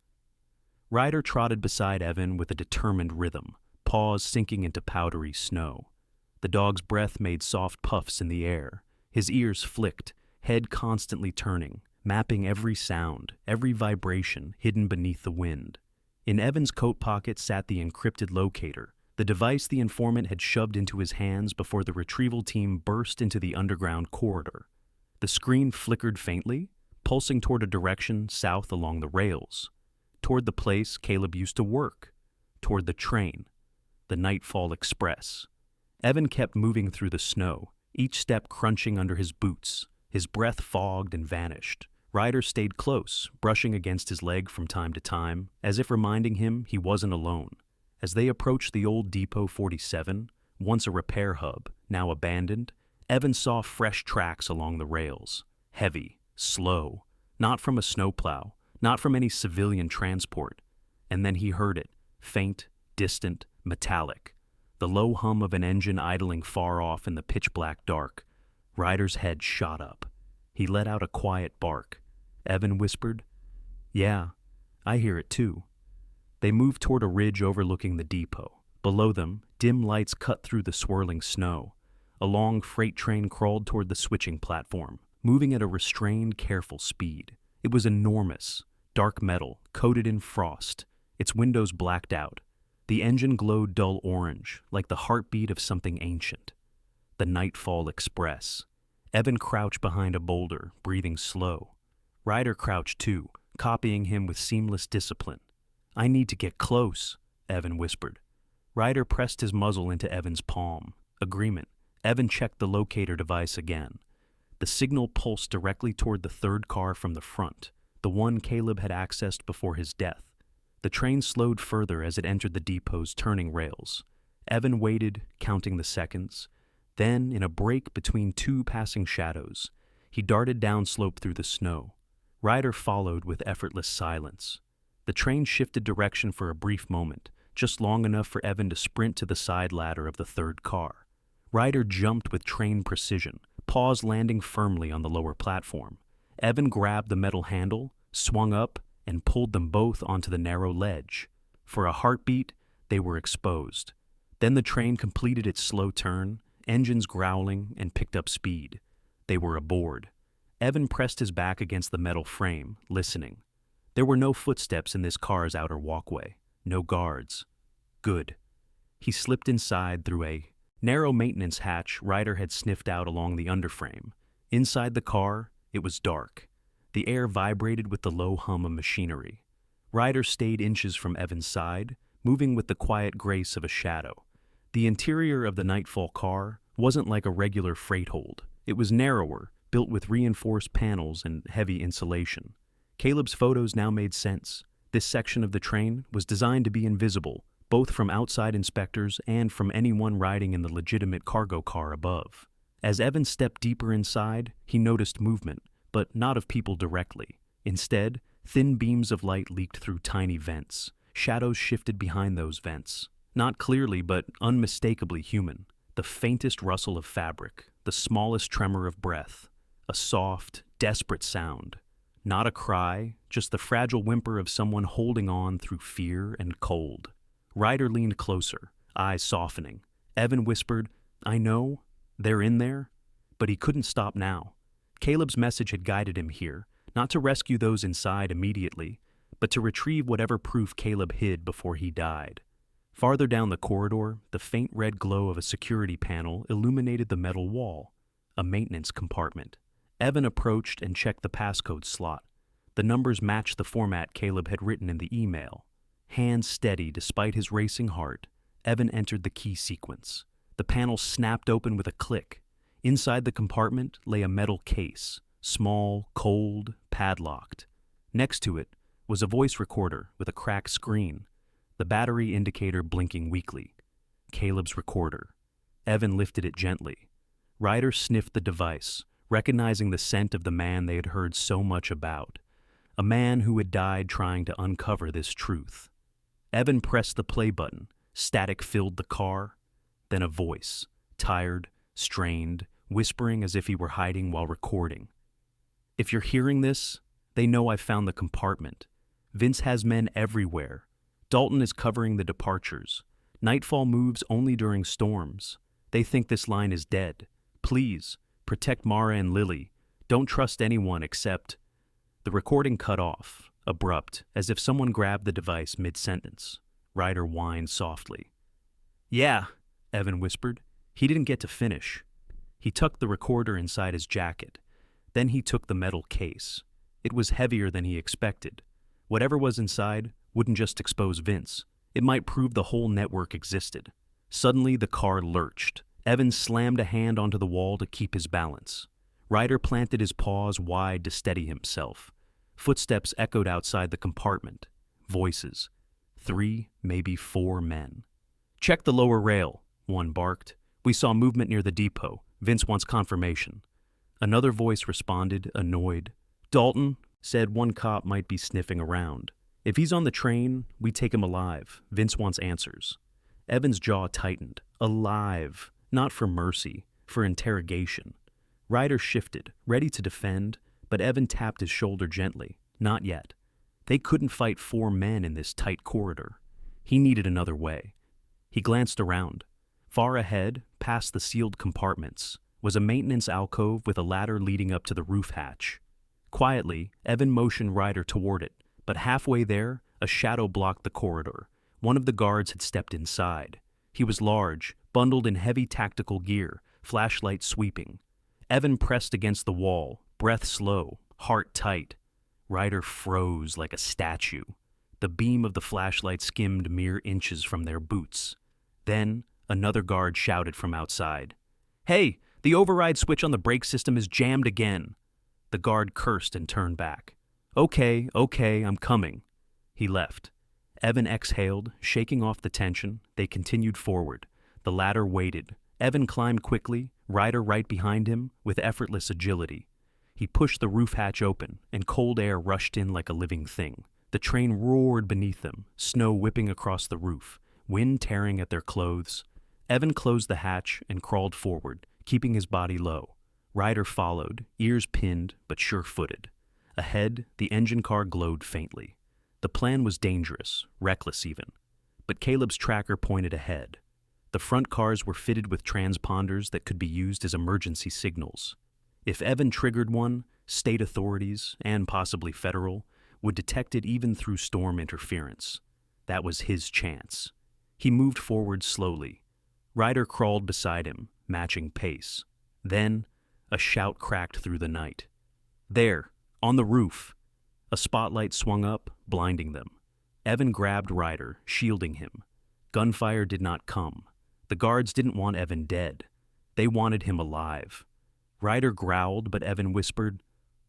[SPEAKER 1] Ryder trotted beside Evan with a determined rhythm, paws sinking into powdery snow. The dog's breath made soft puffs in the air. His ears flicked, head constantly turning, mapping every sound, every vibration hidden beneath the wind. In Evan's coat pocket sat the encrypted locator, the device the informant had shoved into his hands before the retrieval team burst into the underground corridor. The screen flickered faintly, pulsing toward a direction south along the rails, toward the place Caleb used to work, toward the train, the Nightfall Express. Evan kept moving through the snow, each step crunching under his boots. His breath fogged and vanished. Ryder stayed close, brushing against his leg from time to time, as if reminding him he wasn't alone. As they approached the old Depot 47, once a repair hub, now abandoned, Evan saw fresh tracks along the rails, heavy, slow, not from a snowplow, not from any civilian transport. And then he heard it, faint, distant, metallic, the low hum of an engine idling far off in the pitch-black dark. Ryder's head shot up. He let out a quiet bark. Evan whispered, "Yeah, I hear it too." They moved toward a ridge overlooking the depot. Below them, dim lights cut through the swirling snow. A long freight train crawled toward the switching platform, moving at a restrained, careful speed. It was enormous, dark metal, coated in frost, its windows blacked out. The engine glowed dull orange, like the heartbeat of something ancient. The Nightfall Express. Evan crouched behind a boulder, breathing slow. Ryder crouched too, copying him with seamless discipline. "I need to get close," Evan whispered. Ryder pressed his muzzle into Evan's palm. Agreement. Evan checked the locator device again. The signal pulsed directly toward the third car from the front, the one Caleb had accessed before his death. The train slowed further as it entered the depot's turning rails. Evan waited, counting the seconds. Then, in a break between two passing shadows, he darted downslope through the snow. Ryder followed with effortless silence. The train shifted direction for a brief moment, just long enough for Evan to sprint to the side ladder of the third car. Ryder jumped with train precision, paws landing firmly on the lower platform. Evan grabbed the metal handle, swung up, and pulled them both onto the narrow ledge. For a heartbeat, they were exposed. Then the train completed its slow turn, engines growling, and picked up speed. They were aboard. Evan pressed his back against the metal frame, listening. There were no footsteps in this car's outer walkway, no guards. Good. He slipped inside through a narrow maintenance hatch Ryder had sniffed out along the underframe. Inside the car, it was dark. The air vibrated with the low hum of machinery. Ryder stayed inches from Evan's side, moving with the quiet grace of a shadow. The interior of the Nightfall car wasn't like a regular freight hold. It was narrower, built with reinforced panels and heavy insulation. Caleb's photos now made sense. This section of the train was designed to be invisible, both from outside inspectors and from anyone riding in the legitimate cargo car above. As Evan stepped deeper inside, he noticed movement, but not of people directly. Instead, thin beams of light leaked through tiny vents. Shadows shifted behind those vents. Not clearly, but unmistakably human. The faintest rustle of fabric, the smallest tremor of breath. A soft, desperate sound. Not a cry, just the fragile whimper of someone holding on through fear and cold. Ryder leaned closer, eyes softening. Evan whispered, "I know, they're in there," but he couldn't stop now. Caleb's message had guided him here, not to rescue those inside immediately, but to retrieve whatever proof Caleb hid before he died. Farther down the corridor, the faint red glow of a security panel illuminated the metal wall, a maintenance compartment. Evan approached and checked the passcode slot. The numbers matched the format Caleb had written in the email. Hands steady despite his racing heart, Evan entered the key sequence. The panel snapped open with a click. Inside the compartment lay a metal case, small, cold, padlocked. Next to it was a voice recorder with a cracked screen, the battery indicator blinking weakly. Caleb's recorder. Evan lifted it gently. Ryder sniffed the device, recognizing the scent of the man they had heard so much about. A man who had died trying to uncover this truth. Evan pressed the play button. Static filled the car. Then a voice, tired, strained, whispering as if he were hiding while recording. "If you're hearing this, they know I found the compartment. Vince has men everywhere. Dalton is covering the departures. Nightfall moves only during storms. They think this line is dead. Please, protect Mara and Lily. Don't trust anyone except..." The recording cut off, abrupt, as if someone grabbed the device mid-sentence. Ryder whined softly. "Yeah," Evan whispered. He didn't get to finish. He tucked the recorder inside his jacket. Then he took the metal case. It was heavier than he expected. Whatever was inside wouldn't just expose Vince. It might prove the whole network existed. Suddenly, the car lurched. Evan slammed a hand onto the wall to keep his balance. Ryder planted his paws wide to steady himself. Footsteps echoed outside the compartment. Voices. 3, maybe 4 men. "Check the lower rail," one barked. "We saw movement near the depot. Vince wants confirmation. Another voice responded, annoyed. Dalton said one cop might be sniffing around. If he's on the train, we take him alive. Vince wants answers. Evan's jaw tightened. Alive. Not for mercy, for interrogation. Ryder shifted, ready to defend, but Evan tapped his shoulder gently. Not yet. They couldn't fight 4 men in this tight corridor. He needed another way. He glanced around. Far ahead, past the sealed compartments, was a maintenance alcove with a ladder leading up to the roof hatch. Quietly, Evan motioned Ryder toward it, but halfway there, a shadow blocked the corridor. One of the guards had stepped inside. He was large, bundled in heavy tactical gear, flashlight sweeping. Evan pressed against the wall, breath slow, heart tight. Ryder froze like a statue. The beam of the flashlight skimmed mere inches from their boots. Then, another guard shouted from outside. "Hey, the override switch on the brake system is jammed again." The guard cursed and turned back. Okay, I'm coming." He left. Evan exhaled, shaking off the tension. They continued forward. The ladder waited. Evan climbed quickly, Ryder right behind him, with effortless agility. He pushed the roof hatch open, and cold air rushed in like a living thing. The train roared beneath them, snow whipping across the roof, wind tearing at their clothes. Evan closed the hatch and crawled forward, keeping his body low. Ryder followed, ears pinned but sure-footed. Ahead, the engine car glowed faintly. The plan was dangerous, reckless even. But Caleb's tracker pointed ahead. The front cars were fitted with transponders that could be used as emergency signals. If Evan triggered one, state authorities, and possibly federal, would detect it even through storm interference. That was his chance. He moved forward slowly. Ryder crawled beside him, matching pace. Then, a shout cracked through the night. "There, on the roof!" A spotlight swung up, blinding them. Evan grabbed Ryder, shielding him. Gunfire did not come. The guards didn't want Evan dead. They wanted him alive. Ryder growled, but Evan whispered,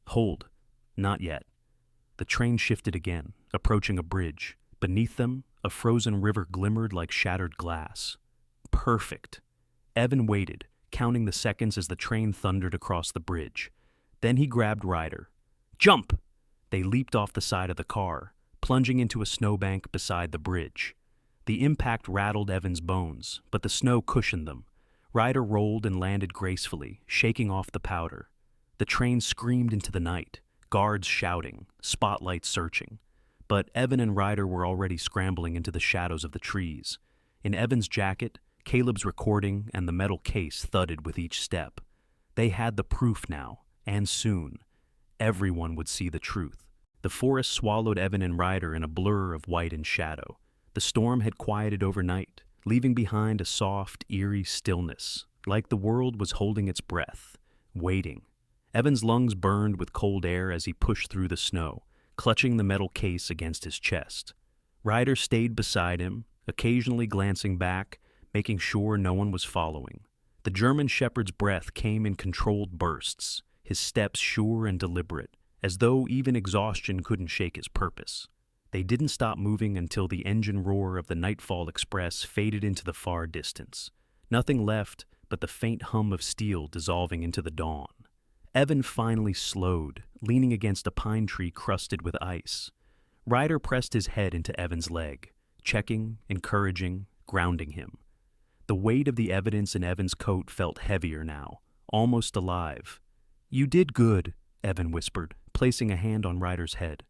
[SPEAKER 1] "Hold. Not yet." The train shifted again, approaching a bridge. Beneath them, a frozen river glimmered like shattered glass. Perfect. Evan waited, counting the seconds as the train thundered across the bridge. Then he grabbed Ryder. "Jump!" They leaped off the side of the car, plunging into a snowbank beside the bridge. The impact rattled Evan's bones, but the snow cushioned them. Ryder rolled and landed gracefully, shaking off the powder. The train screamed into the night, guards shouting, spotlights searching. But Evan and Ryder were already scrambling into the shadows of the trees. In Evan's jacket, Caleb's recording and the metal case thudded with each step. They had the proof now, and soon. Everyone would see the truth. The forest swallowed Evan and Ryder in a blur of white and shadow. The storm had quieted overnight, leaving behind a soft, eerie stillness, like the world was holding its breath, waiting. Evan's lungs burned with cold air as he pushed through the snow, clutching the metal case against his chest. Ryder stayed beside him, occasionally glancing back, making sure no one was following. The German shepherd's breath came in controlled bursts, his steps sure and deliberate, as though even exhaustion couldn't shake his purpose. They didn't stop moving until the engine roar of the Nightfall Express faded into the far distance. Nothing left but the faint hum of steel dissolving into the dawn. Evan finally slowed, leaning against a pine tree crusted with ice. Ryder pressed his head into Evan's leg, checking, encouraging, grounding him. The weight of the evidence in Evan's coat felt heavier now, almost alive. "You did good," Evan whispered, placing a hand on Ryder's head.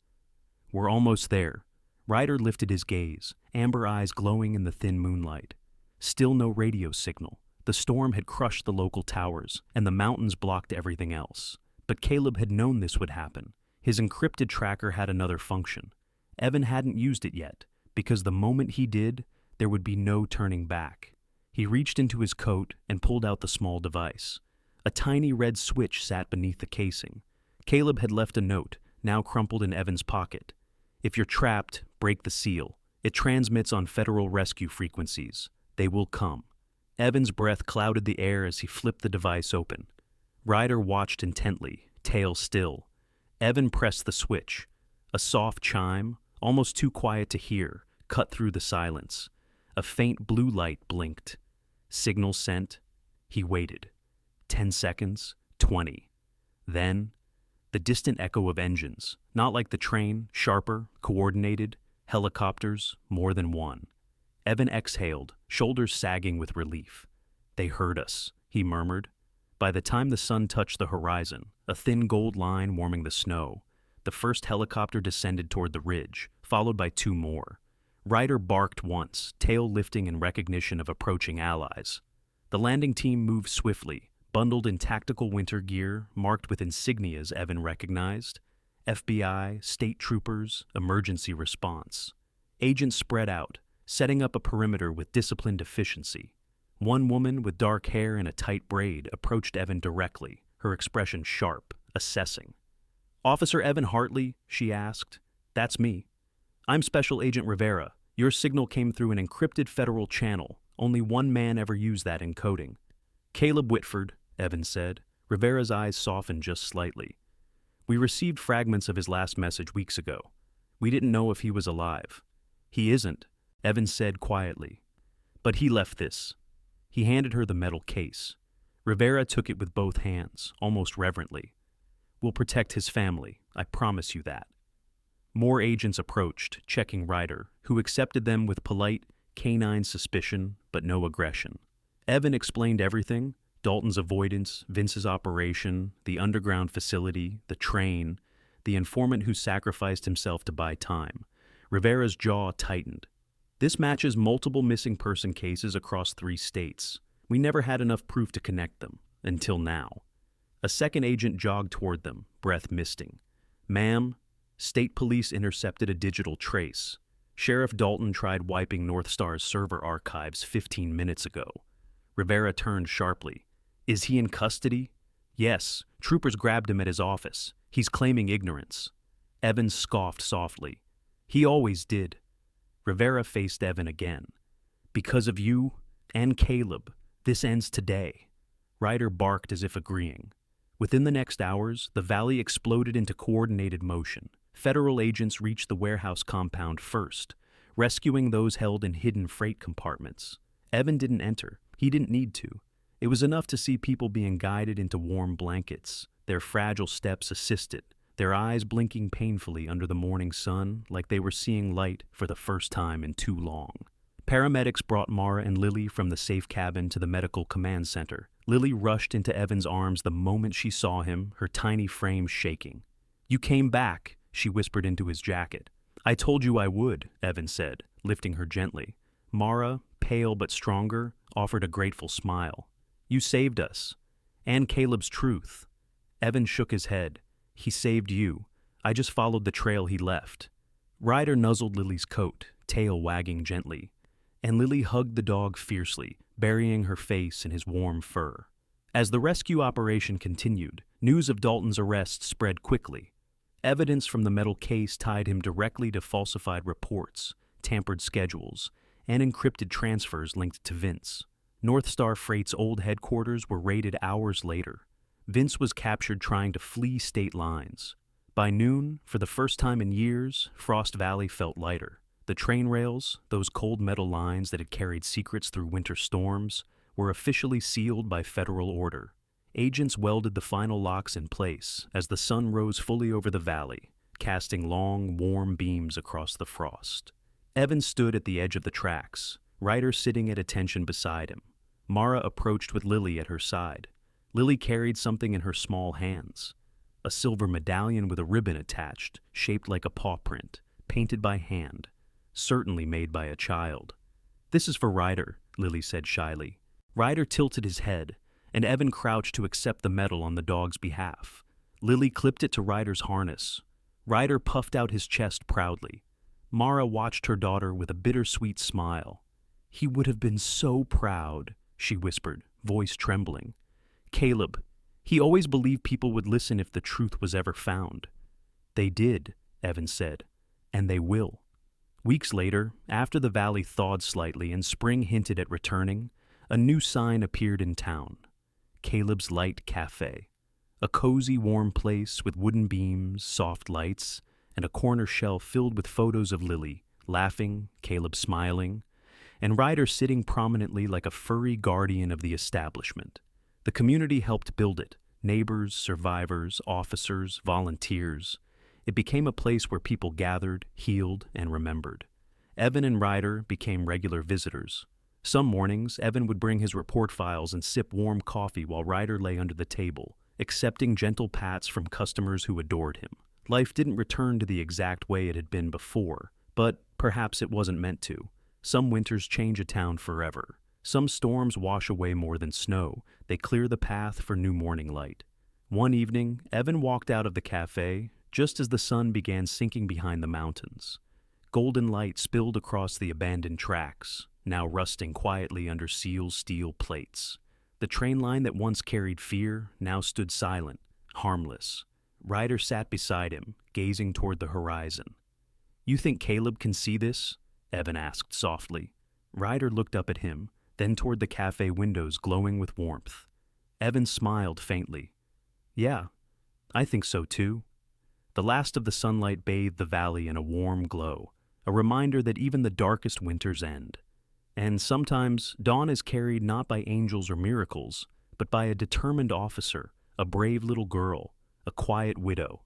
[SPEAKER 1] "We're almost there." Ryder lifted his gaze, amber eyes glowing in the thin moonlight. Still no radio signal. The storm had crushed the local towers, and the mountains blocked everything else. But Caleb had known this would happen. His encrypted tracker had another function. Evan hadn't used it yet, because the moment he did, there would be no turning back. He reached into his coat and pulled out the small device. A tiny red switch sat beneath the casing. Caleb had left a note, now crumpled in Evan's pocket. "If you're trapped, break the seal. It transmits on federal rescue frequencies. They will come." Evan's breath clouded the air as he flipped the device open. Ryder watched intently, tail still. Evan pressed the switch. A soft chime, almost too quiet to hear, cut through the silence. A faint blue light blinked. Signal sent. He waited. 10 seconds, 20. Then, the distant echo of engines, not like the train, sharper, coordinated, helicopters, more than one. Evan exhaled, shoulders sagging with relief. They heard us, he murmured. By the time the sun touched the horizon, a thin gold line warming the snow, the first helicopter descended toward the ridge, followed by two more. Ryder barked once, tail lifting in recognition of approaching allies. The landing team moved swiftly, bundled in tactical winter gear marked with insignias Evan recognized: FBI, state troopers, emergency response. Agents spread out, setting up a perimeter with disciplined efficiency. One woman with dark hair and a tight braid approached Evan directly, her expression sharp, assessing. "Officer Evan Hartley?" she asked. "That's me. I'm Special Agent Rivera. Your signal came through an encrypted federal channel. Only one man ever used that encoding." "Caleb Whitford," Evan said. Rivera's eyes softened just slightly. "We received fragments of his last message weeks ago. We didn't know if he was alive." "He isn't," Evan said quietly. "But he left this." He handed her the metal case. Rivera took it with both hands, almost reverently. "We'll protect his family, I promise you that." More agents approached, checking Ryder, who accepted them with polite, canine suspicion, but no aggression. Evan explained everything: Dalton's avoidance, Vince's operation, the underground facility, the train, the informant who sacrificed himself to buy time. Rivera's jaw tightened. "This matches multiple missing person cases across 3 states. We never had enough proof to connect them, until now." A second agent jogged toward them, breath misting. "Ma'am, state police intercepted a digital trace. Sheriff Dalton tried wiping North Star's server archives 15 minutes ago." Rivera turned sharply. "Is he in custody?" "Yes. Troopers grabbed him at his office. He's claiming ignorance." Evan scoffed softly. "He always did." Rivera faced Evan again. "Because of you and Caleb, this ends today." Ryder barked as if agreeing. Within the next hours, the valley exploded into coordinated motion. Federal agents reached the warehouse compound first, rescuing those held in hidden freight compartments. Evan didn't enter. He didn't need to. It was enough to see people being guided into warm blankets, their fragile steps assisted, their eyes blinking painfully under the morning sun like they were seeing light for the first time in too long. Paramedics brought Mara and Lily from the safe cabin to the medical command center. Lily rushed into Evan's arms the moment she saw him, her tiny frame shaking. "You came back," she whispered into his jacket. "I told you I would," Evan said, lifting her gently. Mara, pale but stronger, offered a grateful smile. "You saved us. And Caleb's truth." Evan shook his head. "He saved you. I just followed the trail he left." Ryder nuzzled Lily's coat, tail wagging gently, and Lily hugged the dog fiercely, burying her face in his warm fur. As the rescue operation continued, news of Dalton's arrest spread quickly. Evidence from the metal case tied him directly to falsified reports, tampered schedules, and encrypted transfers linked to Vince. North Star Freight's old headquarters were raided hours later. Vince was captured trying to flee state lines. By noon, for the first time in years, Frost Valley felt lighter. The train rails, those cold metal lines that had carried secrets through winter storms, were officially sealed by federal order. Agents welded the final locks in place as the sun rose fully over the valley, casting long, warm beams across the frost. Evan stood at the edge of the tracks, Ryder sitting at attention beside him. Mara approached with Lily at her side. Lily carried something in her small hands. A silver medallion with a ribbon attached, shaped like a paw print, painted by hand, certainly made by a child. "This is for Ryder," Lily said shyly. Ryder tilted his head, and Evan crouched to accept the medal on the dog's behalf. Lily clipped it to Ryder's harness. Ryder puffed out his chest proudly. Mara watched her daughter with a bittersweet smile. "He would have been so proud," she whispered, voice trembling. "Caleb, he always believed people would listen if the truth was ever found." "They did," Evan said, "and they will." Weeks later, after the valley thawed slightly and spring hinted at returning, a new sign appeared in town: Caleb's Light Cafe. A cozy, warm place with wooden beams, soft lights, and a corner shelf filled with photos of Lily, laughing, Caleb smiling, and Ryder sitting prominently like a furry guardian of the establishment. The community helped build it. Neighbors, survivors, officers, volunteers. It became a place where people gathered, healed, and remembered. Evan and Ryder became regular visitors. Some mornings, Evan would bring his report files and sip warm coffee while Ryder lay under the table, accepting gentle pats from customers who adored him. Life didn't return to the exact way it had been before, but perhaps it wasn't meant to. Some winters change a town forever. Some storms wash away more than snow. They clear the path for new morning light. One evening, Evan walked out of the cafe just as the sun began sinking behind the mountains. Golden light spilled across the abandoned tracks, now rusting quietly under Seal's steel plates. The train line that once carried fear now stood silent, harmless. Ryder sat beside him, gazing toward the horizon. "You think Caleb can see this?" Evan asked softly. Ryder looked up at him, then toward the cafe windows glowing with warmth. Evan smiled faintly. "Yeah, I think so too." The last of the sunlight bathed the valley in a warm glow, a reminder that even the darkest winters end. And sometimes dawn is carried not by angels or miracles, but by a determined officer, a brave little girl, a quiet widow,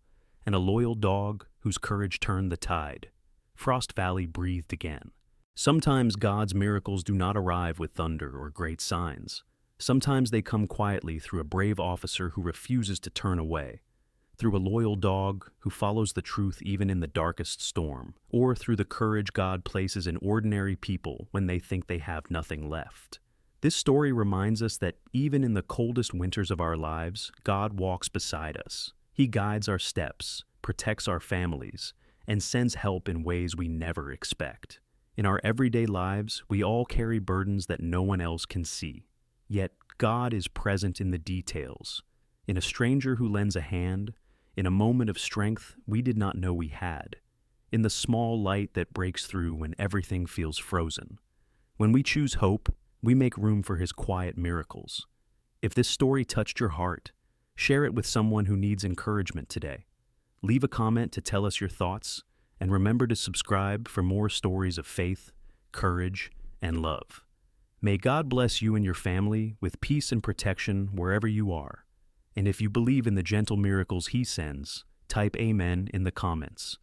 [SPEAKER 1] and a loyal dog whose courage turned the tide. Frost Valley breathed again. Sometimes God's miracles do not arrive with thunder or great signs. Sometimes they come quietly through a brave officer who refuses to turn away, through a loyal dog who follows the truth even in the darkest storm, or through the courage God places in ordinary people when they think they have nothing left. This story reminds us that even in the coldest winters of our lives, God walks beside us. He guides our steps, protects our families, and sends help in ways we never expect. In our everyday lives, we all carry burdens that no one else can see. Yet God is present in the details, in a stranger who lends a hand, in a moment of strength we did not know we had, in the small light that breaks through when everything feels frozen. When we choose hope, we make room for His quiet miracles. If this story touched your heart, share it with someone who needs encouragement today. Leave a comment to tell us your thoughts, and remember to subscribe for more stories of faith, courage, and love. May God bless you and your family with peace and protection wherever you are. And if you believe in the gentle miracles He sends, type Amen in the comments.